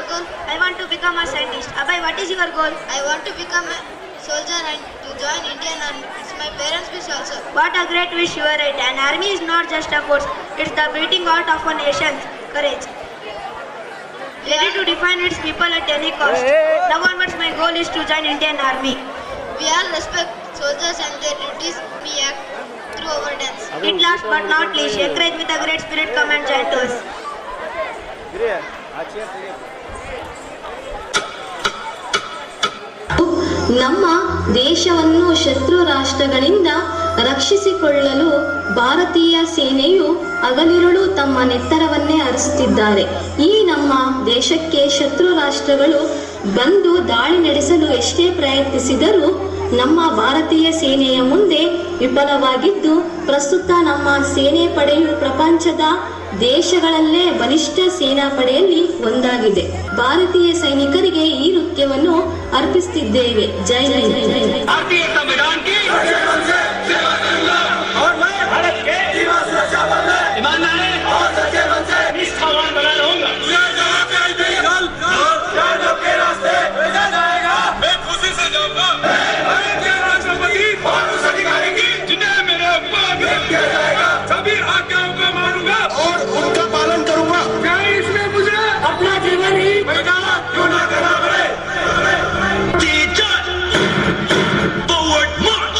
goal? I want to become a scientist. Abhay, what is your goal? I want to become a soldier and to join Indian Army. It's my parents' wish also. What a great wish you are right. An army is not just a force. It's the beating heart of a nation's courage. Ready to defend its people at any cost. Now onwards, my goal is to join Indian Army. We all respect soldiers and their duties. We act through our dance. At last but not least, encourage with a great spirit, come and join to us. ನಮ್ಮ ದೇಶವನ್ನು ಶತ್ರು ರಾಷ್ಟ್ರಗಳಿಂದ ರಕ್ಷಿಸಿಕೊಳ್ಳಲು ಭಾರತೀಯ ಸೇನೆಯು ಹಗಲಿರುಳು ತಮ್ಮ ನೆತ್ತರವನ್ನೇ ಹರಿಸುತ್ತಿದ್ದಾರೆ. ಈ ನಮ್ಮ ದೇಶಕ್ಕೆ ಶತ್ರು ರಾಷ್ಟ್ರಗಳು ಬಂದು ದಾಳಿ ನಡೆಸಲು ಎಷ್ಟೇ ಪ್ರಯತ್ನಿಸಿದರೂ ನಮ್ಮ ಭಾರತೀಯ ಸೇನೆಯ ಮುಂದೆ ವಿಫಲವಾಗಿದ್ದು, ಪ್ರಸ್ತುತ ನಮ್ಮ ಸೇನೆ ಪಡೆಯು ಪ್ರಪಂಚದ ದೇಶಗಳಲ್ಲೇ ಬಲಿಷ್ಠ ಸೇನಾಪಡೆಯಲ್ಲಿ ಒಂದಾಗಿದೆ. ಭಾರತೀಯ ಸೈನಿಕರಿಗೆ ಈ ನೃತ್ಯವನ್ನು ಅರ್ಪಿಸುತ್ತಿದ್ದೇವೆ. ಜೈ ಜೈ ಜೈ ಜೈ ಜೈ. भारतीय संविधान की और मैं भारत के ईमानदार निष्ठावान बना रहूंगा. मैं खुशी से जाऊंगा. राष्ट्रपति और उस अधिकारी की जिन्हें मेरे सभी आज्ञाओं को मानूंगा और उनका पालन करूंगा. क्या इसमें मुझे अपना जीवन ही मैदान क्यों ना करना पड़े. Forward march.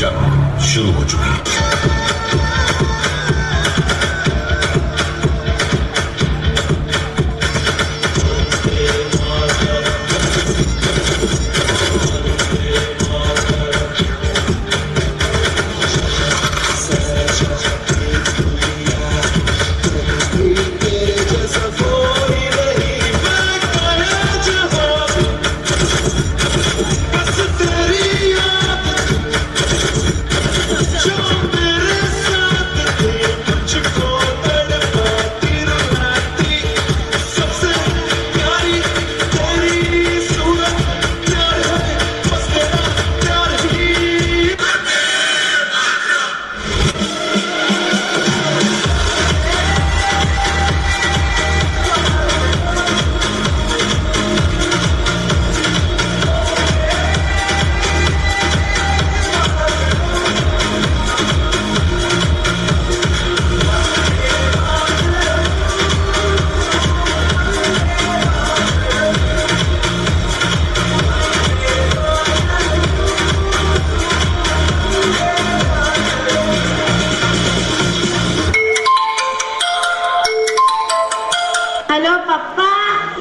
जंग शुरू हो चुकी है. ಹಲೋ ಪಪ್ಪ,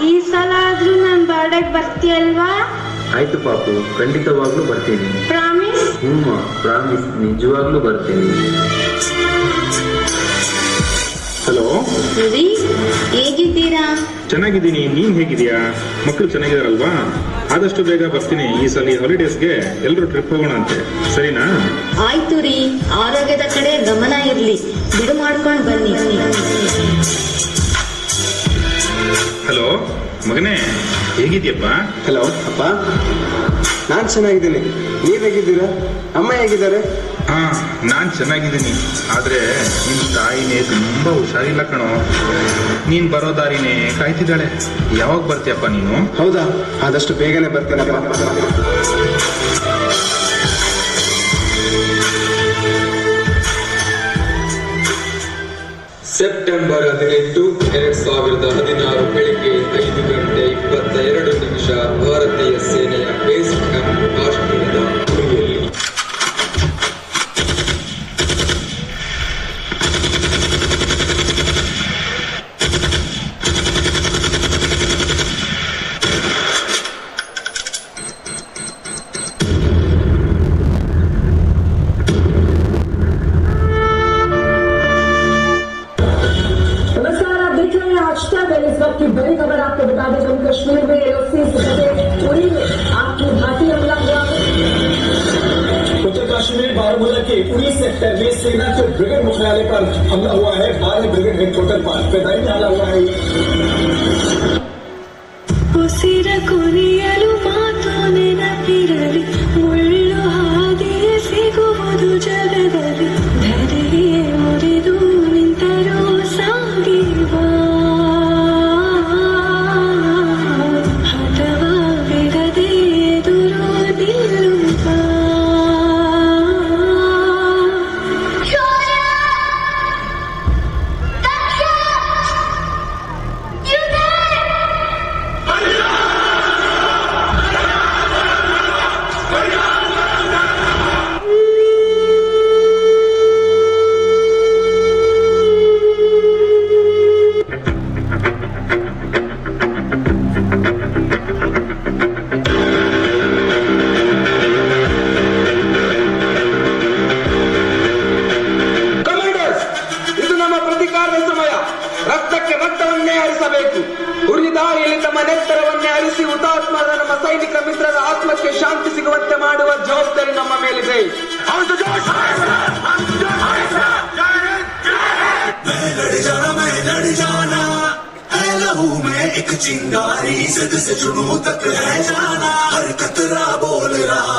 ಈ ಸಲ ಆದ್ರೂ ನನ್ನ ಬರ್ಡೇಗೆ ಬರ್ತೀಯಲ್ವಾ? ಆಯ್ತು ಪಾಪು, ಖಂಡಿತವಾಗ್ಲೂ ಬರ್ತೀನಿ. ಪ್ರಾಮಿಸ್? ಪ್ರಾಮಿಸ್, ನಿಜವಾಗ್ಲೂ ಬರ್ತೀನಿ. ಹಲೋ ರೀ, ಹೇಗಿದ್ದೀರಾ? ಚೆನ್ನಾಗಿದ್ದೀನಿ, ನೀನ್ ಹೇಗಿದ್ಯಾ? ಮಕ್ಕಳು ಚೆನ್ನಾಗಿದಾರಲ್ವಾ? ಆದಷ್ಟು ಬೇಗ ಬರ್ತೀನಿ. ಈ ಸಲ ಹಾಲಿಡೇಸ್ಗೆ ಎಲ್ಲರೂ ಟ್ರಿಪ್ ಹೋಗೋಣ ಅಂತೆ, ಸರಿನಾ? ಆಯ್ತು ರೀ, ಆರೋಗ್ಯದ ಕಡೆ ಗಮನ ಇರ್ಲಿ, ಬಿಡು ಮಾಡ್ಕೊಂಡು ಬನ್ನಿ. ಹಲೋ ಮಗನೇ, ಹೇಗಿದ್ಯಪ್ಪ? ಹಲೋ ಅಪ್ಪ, ನಾನು ಚೆನ್ನಾಗಿದ್ದೀನಿ. ನೀವು ಹೇಗಿದ್ದೀರಾ? ಅಮ್ಮ ಹೇಗಿದ್ದಾರೆ? ಹಾ, ನಾನ್ ಚೆನ್ನಾಗಿದ್ದೀನಿ. ಆದ್ರೆ ನಿನ್ ತಾಯಿನೇ ತುಂಬಾ ಹುಷಾರಿಲ್ಲ ಕಣೋ. ನೀನ್ ಬರೋ ದಾರಿನೇ ಕಾಯ್ತಿದ್ದಾಳೆ. ಯಾವಾಗ ಬರ್ತೀಯಪ್ಪ ನೀನು? ಹೌದಾ, ಆದಷ್ಟು ಬೇಗನೆ ಬರ್ತೀನಪ್ಪ. ಸೆಪ್ಟೆಂಬರ್ 18, 2016 ಬೆಳಿಗ್ಗೆ 5:22 ಭಾರತೀಯ ಸೇನೆಯ ಬೇಸ್ ಕ್ಯಾಂಪ್ ಕಾಶ್ಮೀರದ ಪುರಿಯಲ್ಲಿ. इस वक्त की बड़ी खबर आपको बता दें, जम्मू कश्मीर में एलओसी उरी में आत्मघाती हमला हुआ है. उत्तर काश्मीर बारामूला के 19 सेक्टर में सेना के ब्रिगेड मुख्यालय पर हमला हुआ है। 12 ब्रिगेड हेडक्वार्टर पर पैदाइश डाला हुआ है। ಉಸಿರ ಕೊನೆಯಲು ಮಾತು ನೆನಪಿರಲಿ, ಮುಳ್ಳು ಹಾದಿಯೇ ಸಿಗುವುದು ಜಗದಲ್ಲಿ, ಧರೆಯೇ ಮುರಿದು ನಿಂತರೂ ಸಾಗಿರುವ ಹಠವ ಬಿಡದೆ ಎದುರು ನಿಲ್ಲುವ ರಕ್ತಕ್ಕೆ ರಕ್ತವನ್ನೇ ಹರಿಸಬೇಕು. ಉರಿದಾರಿಯಲ್ಲಿ ತಮ್ಮ ನೆತ್ತರವನ್ನೇ ಹರಿಸಿ ಹುತಾತ್ಮರ ನಮ್ಮ ಸೈನಿಕ ಮಿತ್ರರ ಆತ್ಮಕ್ಕೆ ಶಾಂತಿ ಸಿಗುವಂತೆ ಮಾಡುವ ಜವಾಬ್ದಾರಿ ನಮ್ಮ ಮೇಲಿದೆ. एक चिंगारी सद से जुनून तक है जाना, हर कतरा बोल रहा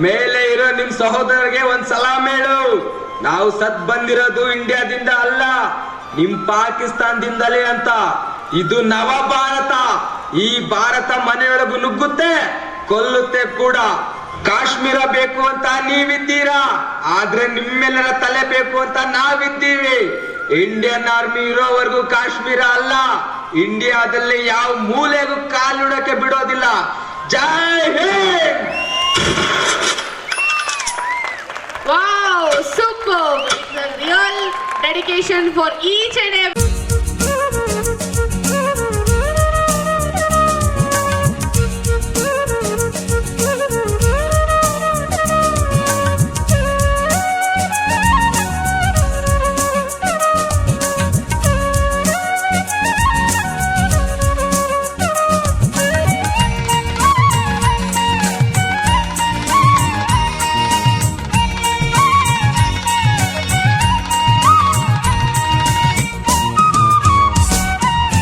ಮೇಲೆ ಇರೋ ನಿಮ್ ಸಹೋದರರಿಗೆ ಒಂದ್ ಸಲಾಮ್ ಹೇಳು. ನಾವು ಸತ್ ಬಂದಿರೋದು ಇಂಡಿಯಾದಿಂದ ಅಲ್ಲ, ನಿಮ್ ಪಾಕಿಸ್ತಾನದಿಂದಲೇ ಅಂತ. ಇದು ನವ ಭಾರತ. ಈ ಭಾರತ ಮನೆಯೊಳಗು ನುಗ್ಗುತ್ತೆ, ಕೊಲ್ಲುತ್ತೆ ಕೂಡ. ಕಾಶ್ಮೀರ ಬೇಕು ಅಂತ ನೀವಿದ್ದೀರಾ, ಆದ್ರೆ ನಿಮ್ಮೆಲ್ಲರ ತಲೆ ಬೇಕು ಅಂತ ನಾವಿದ್ದೀವಿ. ಇಂಡಿಯನ್ ಆರ್ಮಿ ಇರೋವರೆಗೂ ಕಾಶ್ಮೀರ ಅಲ್ಲ, ಇಂಡಿಯಾದಲ್ಲಿ ಯಾವ ಮೂಲೆಗೂ ಕಾಲಿಡಕ್ಕೆ ಬಿಡೋದಿಲ್ಲ. ಜೈ Hind. Wow, super! It's a real dedication for each and every